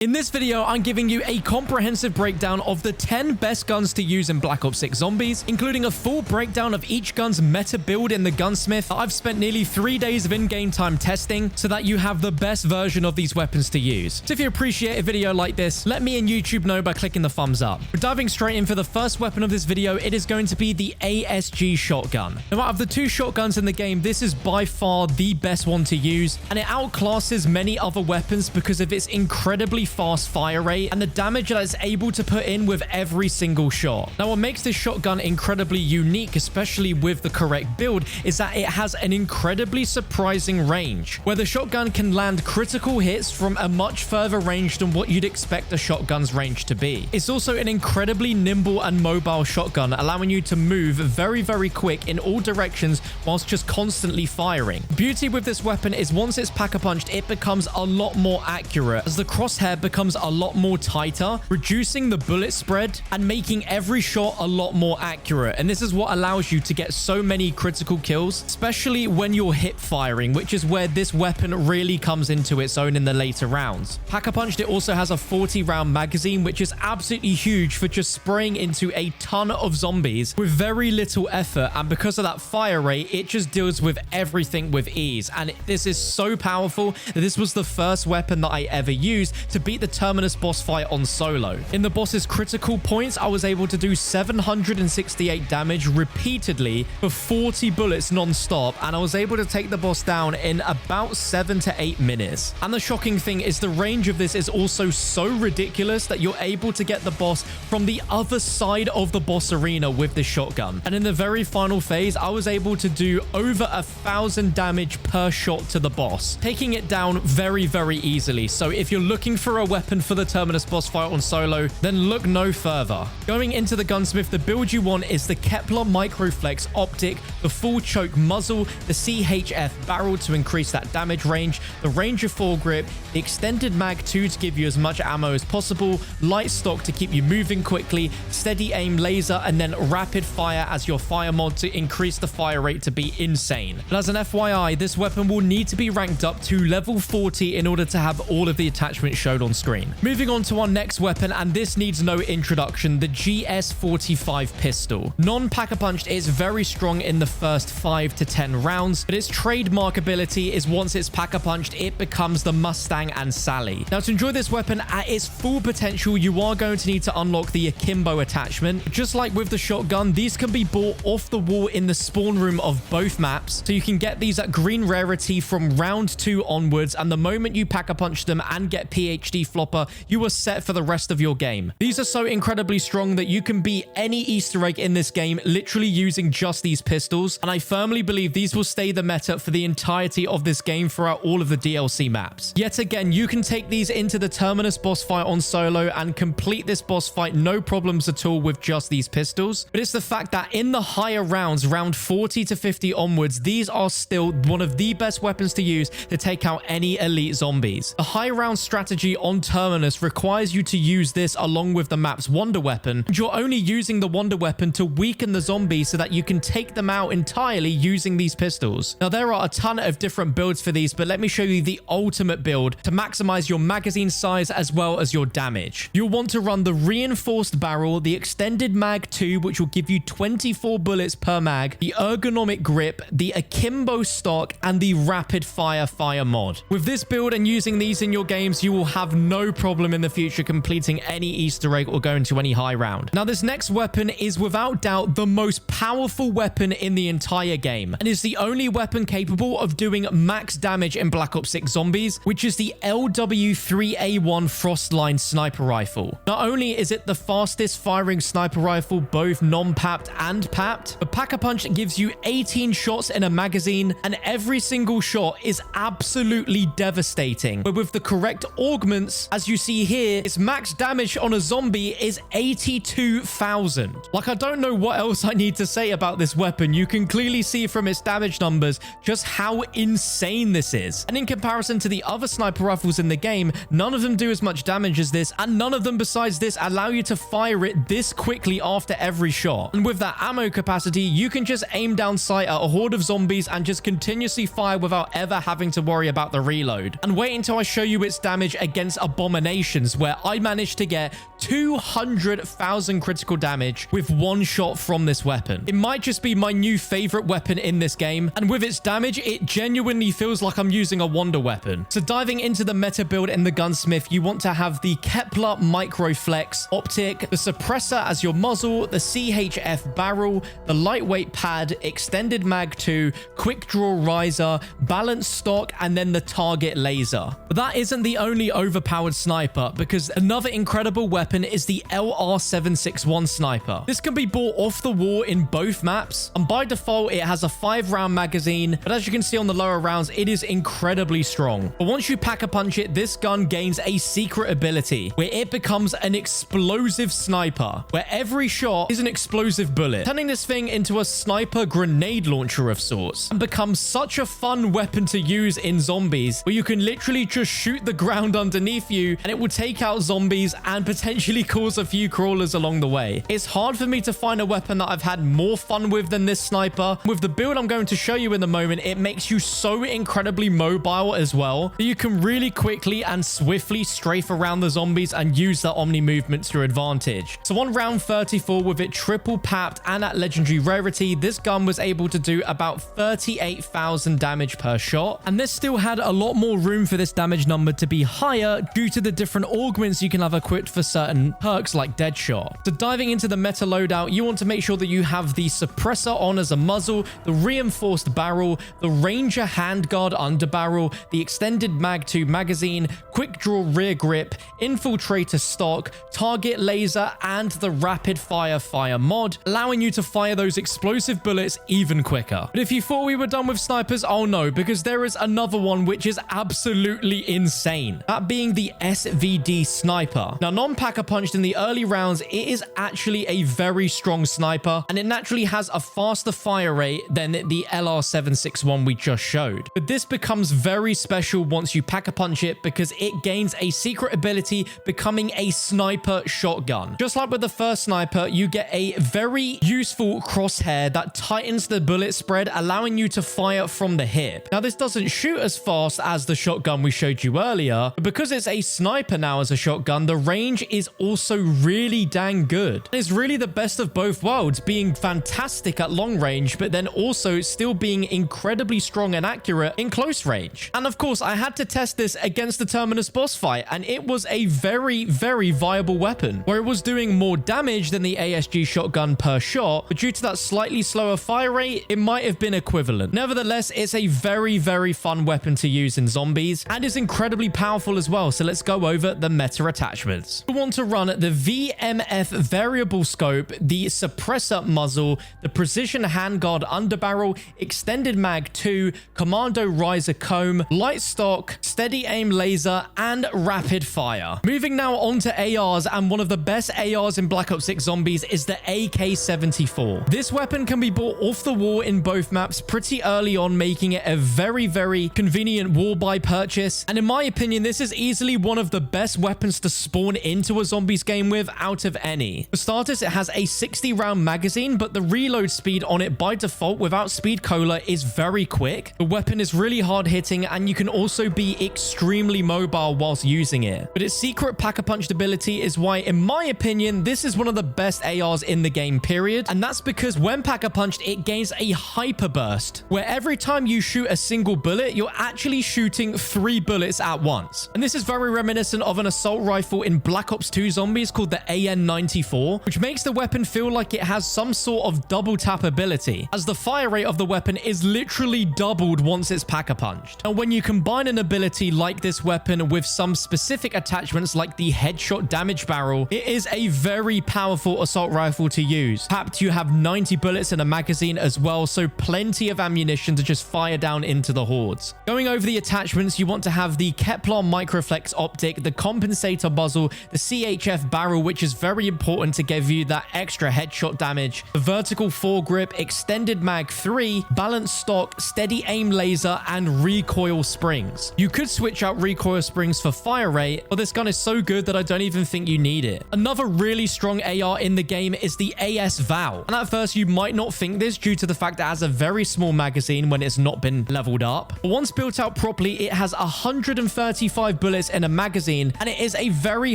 In this video, I'm giving you a comprehensive breakdown of the 10 best guns to use in Black Ops 6 Zombies, including a full breakdown of each gun's meta build in the Gunsmith. I've spent nearly 3 days of in-game time testing so that you have the best version of these weapons to use. So if you appreciate a video like this, let me and YouTube know by clicking the thumbs up. We're diving straight in for the first weapon of this video. It is going to be the ASG shotgun. Now, out of the 2 shotguns in the game, this is by far the best one to use, and it outclasses many other weapons because of its incredibly fast fire rate and the damage that it's able to put in with every single shot. Now, what makes this shotgun incredibly unique, especially with the correct build, is that it has an incredibly surprising range, where the shotgun can land critical hits from a much further range than what you'd expect a shotgun's range to be. It's also an incredibly nimble and mobile shotgun, allowing you to move very, very quick in all directions whilst just constantly firing. The beauty with this weapon is once it's pack-a-punched, it becomes a lot more accurate as the crosshair becomes a lot more tighter, reducing the bullet spread and making every shot a lot more accurate. And this is what allows you to get so many critical kills, especially when you're hip firing, which is where this weapon really comes into its own in the later rounds. Pack-a-punched, it also has a 40-round magazine, which is absolutely huge for just spraying into a ton of zombies with very little effort. And because of that fire rate, it just deals with everything with ease. And this is so powerful that this was the first weapon that I ever used to beat the Terminus boss fight on solo. In the boss's critical points, I was able to do 768 damage repeatedly for 40 bullets non-stop, and I was able to take the boss down in about 7 to 8 minutes. And the shocking thing is the range of this is also so ridiculous that you're able to get the boss from the other side of the boss arena with this shotgun. And in the very final phase, I was able to do over 1,000 damage per shot to the boss, taking it down very, very easily. So if you're looking for a weapon for the Terminus boss fight on solo, then look no further. Going into the Gunsmith, the build you want is the Kepler Microflex Optic, the full choke muzzle, the CHF barrel to increase that damage range, the Ranger foregrip, the extended mag 2 to give you as much ammo as possible, light stock to keep you moving quickly, steady aim laser, and then rapid fire as your fire mod to increase the fire rate to be insane. But as an FYI, this weapon will need to be ranked up to level 40 in order to have all of the attachments shown on screen. Moving on to our next weapon, and this needs no introduction, the GS45 pistol. Non-pack-a-punched is very strong in the first 5 to 10 rounds, but its trademark ability is once it's pack-a-punched, it becomes the Mustang and Sally. Now, to enjoy this weapon at its full potential, you are going to need to unlock the Akimbo attachment. Just like with the shotgun, these can be bought off the wall in the spawn room of both maps, so you can get these at green rarity from round 2 onwards, and the moment you pack-a-punch them and get PhD flopper, you are set for the rest of your game. These are so incredibly strong that you can beat any Easter egg in this game literally using just these pistols, and I firmly believe these will stay the meta for the entirety of this game throughout all of the DLC maps. Yet again, you can take these into the Terminus boss fight on solo and complete this boss fight no problems at all with just these pistols, but it's the fact that in the higher rounds, round 40 to 50 onwards, these are still one of the best weapons to use to take out any elite zombies. The high round strategy on Terminus requires you to use this along with the map's wonder weapon, and you're only using the wonder weapon to weaken the zombies so that you can take them out entirely using these pistols. Now, there are a ton of different builds for these, but let me show you the ultimate build to maximize your magazine size as well as your damage. You'll want to run the reinforced barrel, the extended mag 2, which will give you 24 bullets per mag, the ergonomic grip, the Akimbo stock, and the rapid fire mod. With this build and using these in your games, you will have no problem in the future completing any Easter egg or going to any high round. Now, this next weapon is without doubt the most powerful weapon in the entire game, and is the only weapon capable of doing max damage in Black Ops 6 Zombies, which is the LW3A1 Frostline sniper rifle. Not only is it the fastest firing sniper rifle, both non-papped and papped, but Pack-a-Punch gives you 18 shots in a magazine, and every single shot is absolutely devastating. But with the correct augments, as you see here, its max damage on a zombie is 82,000. Like, I don't know what else I need to say about this weapon. You can clearly see from its damage numbers just how insane this is. And in comparison to the other sniper rifles in the game, none of them do as much damage as this, and none of them besides this allow you to fire it this quickly after every shot. And with that ammo capacity, you can just aim down sight at a horde of zombies and just continuously fire without ever having to worry about the reload. And wait until I show you its damage against against abominations, where I managed to get 200,000 critical damage with one shot from this weapon. It might just be my new favorite weapon in this game, and with its damage, it genuinely feels like I'm using a wonder weapon. So diving into the meta build in the Gunsmith, you want to have the Kepler Microflex optic, the suppressor as your muzzle, the CHF barrel, the lightweight pad, extended mag 2, quick draw riser, balanced stock, and then the target laser. But that isn't the only overpowered sniper, because another incredible weapon is the LR761 sniper. This can be bought off the wall in both maps, and by default it has a 5-round magazine, but as you can see on the lower rounds, it is incredibly strong. But once you pack a punch it, this gun gains a secret ability where it becomes an explosive sniper, where every shot is an explosive bullet, turning this thing into a sniper grenade launcher of sorts, and becomes such a fun weapon to use in zombies, where you can literally just shoot the ground underneath you and it will take out zombies and potentially cause a few crawlers along the way. It's hard for me to find a weapon that I've had more fun with than this sniper. With the build I'm going to show you in the moment, it makes you so incredibly mobile as well that you can really quickly and swiftly strafe around the zombies and use that omni movement to your advantage. So on round 34, with it triple papped and at legendary rarity, this gun was able to do about 38,000 damage per shot, and this still had a lot more room for this damage number to be higher due to the different augments you can have equipped for certain perks like Deadshot. So diving into the meta loadout, you want to make sure that you have the suppressor on as a muzzle, the reinforced barrel, the Ranger handguard underbarrel, the extended mag 2 magazine, quick draw rear grip, infiltrator stock, target laser, and the rapid fire mod, allowing you to fire those explosive bullets even quicker. But if you thought we were done with snipers, oh no, because there is another one which is absolutely insane, that being the SVD sniper. Now, non-packer punched in the early rounds, it is actually a very strong sniper, and it naturally has a faster fire rate than the LR761 we just showed. But this becomes very special once you pack a punch it, because it gains a secret ability, becoming a sniper shotgun. Just like with the first sniper, you get a very useful crosshair that tightens the bullet spread, allowing you to fire from the hip. Now, this doesn't shoot as fast as the shotgun we showed you earlier, but because it's a sniper now as a shotgun, the range is also really dang good. It's really the best of both worlds, being fantastic at long range, but then also still being incredibly strong and accurate in close range. And of course, I had to test this against the Terminus boss fight, and it was a very, very viable weapon, where it was doing more damage than the ASG shotgun per shot, but due to that slightly slower fire rate, it might have been equivalent. Nevertheless, it's a very, very fun weapon to use in zombies, and is incredibly powerful as well. So let's go over the meta attachments. We want to run the VMF variable scope, the suppressor muzzle, the precision handguard underbarrel, extended mag 2, commando riser comb, light stock, steady aim laser, and rapid fire. Moving now on to ARs, and one of the best ARs in Black Ops 6 Zombies is the AK-74. This weapon can be bought off the wall in both maps pretty early on, making it a very, very convenient wall buy purchase. And in my opinion, this is easily one of the best weapons to spawn into a zombies game with out of any. For starters, it has a 60-round magazine, but the reload speed on it by default without speed cola is very quick. The weapon is really hard hitting, and you can also be extremely mobile whilst using it. But its secret pack-a-punched ability is why, in my opinion, this is one of the best ARs in the game, period. And that's because when pack-a-punched, it gains a hyper burst, where every time you shoot a single bullet, you're actually shooting 3 bullets at once. And this is very reminiscent of an assault rifle in Black Ops 2 Zombies called the AN-94, which makes the weapon feel like it has some sort of double tap ability, as the fire rate of the weapon is literally doubled once it's pack-a-punched. And when you combine an ability like this weapon with some specific attachments like the headshot damage barrel, it is a very powerful assault rifle to use. Perhaps you have 90 bullets in a magazine as well, so plenty of ammunition to just fire down into the hordes. Going over the attachments, you want to have the Kepler Microflex optic, the compensator muzzle, the CHF barrel, which is very important to give you that extra headshot damage, the vertical foregrip, extended mag 3, balanced stock, steady aim laser, and recoil springs. You could switch out recoil springs for fire rate, but this gun is so good that I don't even think you need it. Another really strong AR in the game is the ASval. And at first you might not think this due to the fact that it has a very small magazine when it's not been leveled up. But once built out properly, it has 135 bullets in a magazine, and it is a very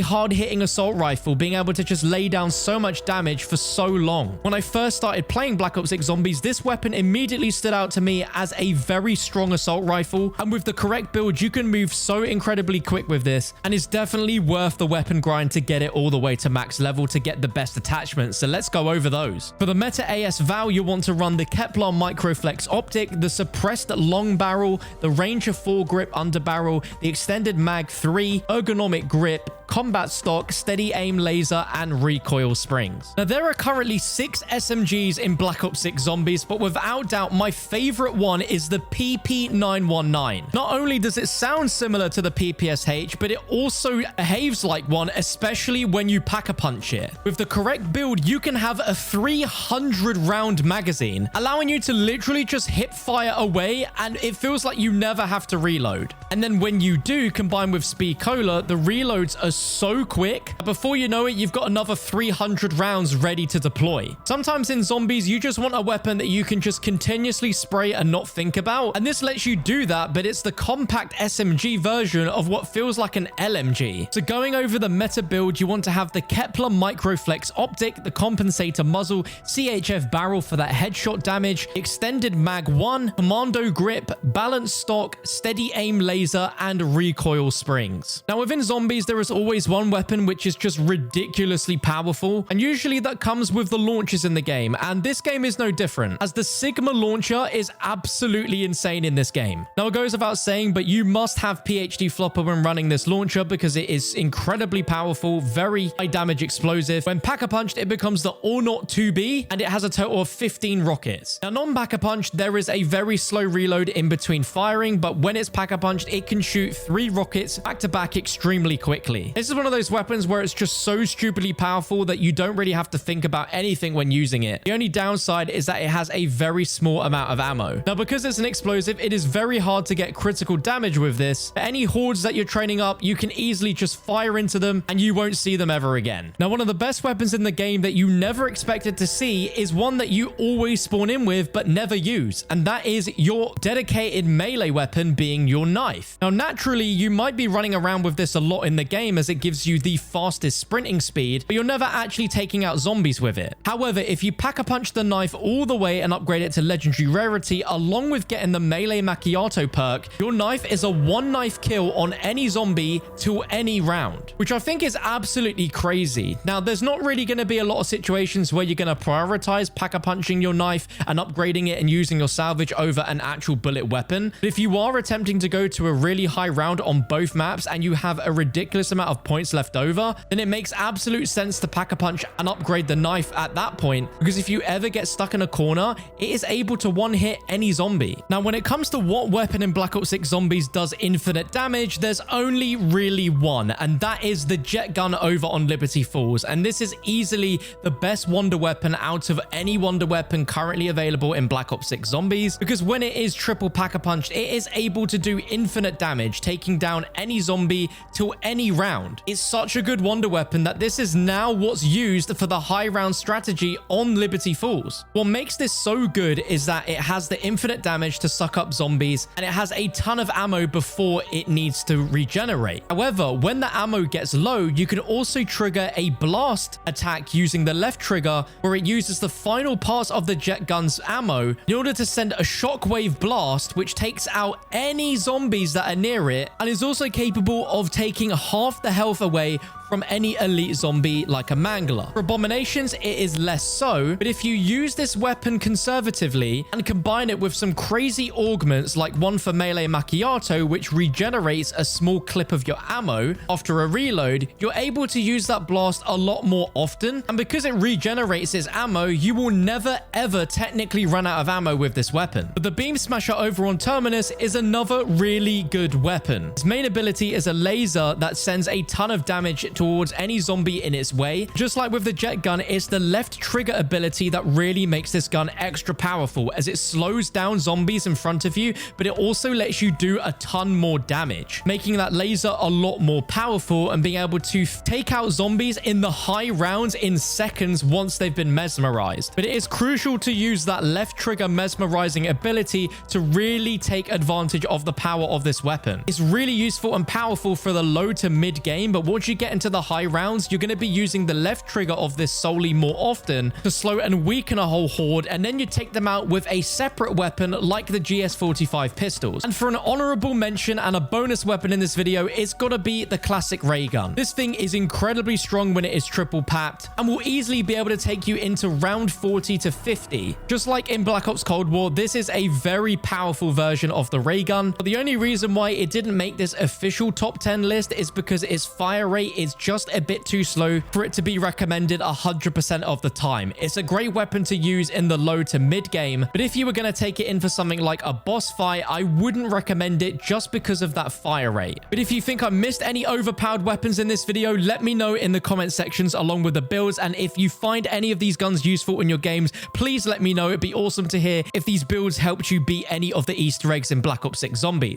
hard-hitting assault rifle, being able to just lay down so much damage for so long. When I first started playing Black Ops 6 Zombies, this weapon immediately stood out to me as a very strong assault rifle, and with the correct build, you can move so incredibly quick with this, and it's definitely worth the weapon grind to get it all the way to max level to get the best attachments. So let's go over those. For the meta ASval, you want to run the Kevlar Microflex Optic, the suppressed long barrel, the Ranger foregrip underbarrel, the extended mag 3, ergonomic grip, combat stock, steady aim laser, and recoil springs. Now, there are currently 6 SMGs in Black Ops 6 Zombies, but without doubt, my favorite one is the PP919. Not only does it sound similar to the PPSH, but it also behaves like one, especially when you pack-a-punch it. With the correct build, you can have a 300-round magazine, allowing you to literally just hip fire away, and it feels like you never have to reload. And then when you do, combined with Speed Cola, the reloads are so quick. Before you know it, you've got another 300 rounds ready to deploy. Sometimes in Zombies, you just want a weapon that you can just continuously spray and not think about. And this lets you do that, but it's the compact SMG version of what feels like an LMG. So going over the meta build, you want to have the Kevlar Microflex Optic, the compensator muzzle, CHF barrel for that headshot damage, extended mag 1, commando grip, balanced stock, steady aim laser, and recoil springs. Now within Zombies, there is always one weapon which is just ridiculously powerful, and usually that comes with the launchers in the game, and this game is no different, as the Cigma launcher is absolutely insane in this game. Now it goes without saying, but you must have PhD flopper when running this launcher because it is incredibly powerful, very high damage explosive. When pack-a-punched, it becomes the Or Not 2B, and it has a total of 15 rockets. Now non-pack-a-punched, there is a very slow reload in between firing, but when it's pack-a-punched, it can shoot 3 rockets back-to-back extremely quickly. This is one of those weapons where it's just so stupidly powerful that you don't really have to think about anything when using it. The only downside is that it has a very small amount of ammo. Now, because it's an explosive, it is very hard to get critical damage with this. For any hordes that you're training up, you can easily just fire into them and you won't see them ever again. Now, one of the best weapons in the game that you never expected to see is one that you always spawn in with but never use, and that is your dedicated melee weapon being your knife. Now, naturally, you might be running around with this a lot in the game as it gives you the fastest sprinting speed, but you're never actually taking out zombies with it. However, if you pack-a-punch the knife all the way and upgrade it to legendary rarity, along with getting the melee macchiato perk, your knife is a 1-knife kill on any zombie to any round, which I think is absolutely crazy. Now, there's not really going to be a lot of situations where you're going to prioritize pack-a-punching your knife and upgrading it and using your salvage over an actual bullet weapon. But if you are attempting to go to a really high round on both maps and you have a ridiculous amount of points left over, then it makes absolute sense to pack-a-punch and upgrade the knife at that point, because if you ever get stuck in a corner, it is able to one-hit any zombie. Now, when it comes to what weapon in Black Ops 6 Zombies does infinite damage, there's only really one, and that is the jet gun over on Liberty Falls, and this is easily the best wonder weapon out of any wonder weapon currently available in Black Ops 6 Zombies, because when it is triple pack-a-punched, it is able to do infinite damage, taking down any zombie to any round. It's such a good wonder weapon that this is now what's used for the high round strategy on Liberty Falls. What makes this so good is that it has the infinite damage to suck up zombies, and it has a ton of ammo before it needs to regenerate. However, when the ammo gets low, you can also trigger a blast attack using the left trigger, where it uses the final parts of the jet gun's ammo in order to send a shockwave blast, which takes out any zombies that are near it, and is also capable of taking half the health away from any elite zombie like a mangler. For abominations, it is less so, but if you use this weapon conservatively and combine it with some crazy augments like one for melee macchiato, which regenerates a small clip of your ammo after a reload, you're able to use that blast a lot more often, and because it regenerates its ammo, you will never ever technically run out of ammo with this weapon. But the Beamsmasher over on Terminus is another really good weapon. Its main ability is a laser that sends a ton of damage towards any zombie in its way. Just like with the jet gun, it's the left trigger ability that really makes this gun extra powerful, as it slows down zombies in front of you, but it also lets you do a ton more damage, making that laser a lot more powerful and being able to take out zombies in the high rounds in seconds once they've been mesmerized. But it is crucial to use that left trigger mesmerizing ability to really take advantage of the power of this weapon. It's really useful and powerful for the low to mid game, but once you get into the high rounds, you're going to be using the left trigger of this solely more often to slow and weaken a whole horde, and then you take them out with a separate weapon like the GS45 pistols. And for an honorable mention and a bonus weapon in this video, it's got to be the classic Raygun. This thing is incredibly strong when it is triple papped and will easily be able to take you into round 40 to 50. Just like in Black Ops Cold War, this is a very powerful version of the Raygun, but the only reason why it didn't make this official top 10 list is because its fire rate is just a bit too slow for it to be recommended 100% of the time. It's a great weapon to use in the low to mid game, but if you were going to take it in for something like a boss fight, I wouldn't recommend it just because of that fire rate. But if you think I missed any overpowered weapons in this video, let me know in the comment sections along with the builds, and if you find any of these guns useful in your games, please let me know. It'd be awesome to hear if these builds helped you beat any of the Easter eggs in Black Ops 6 Zombies.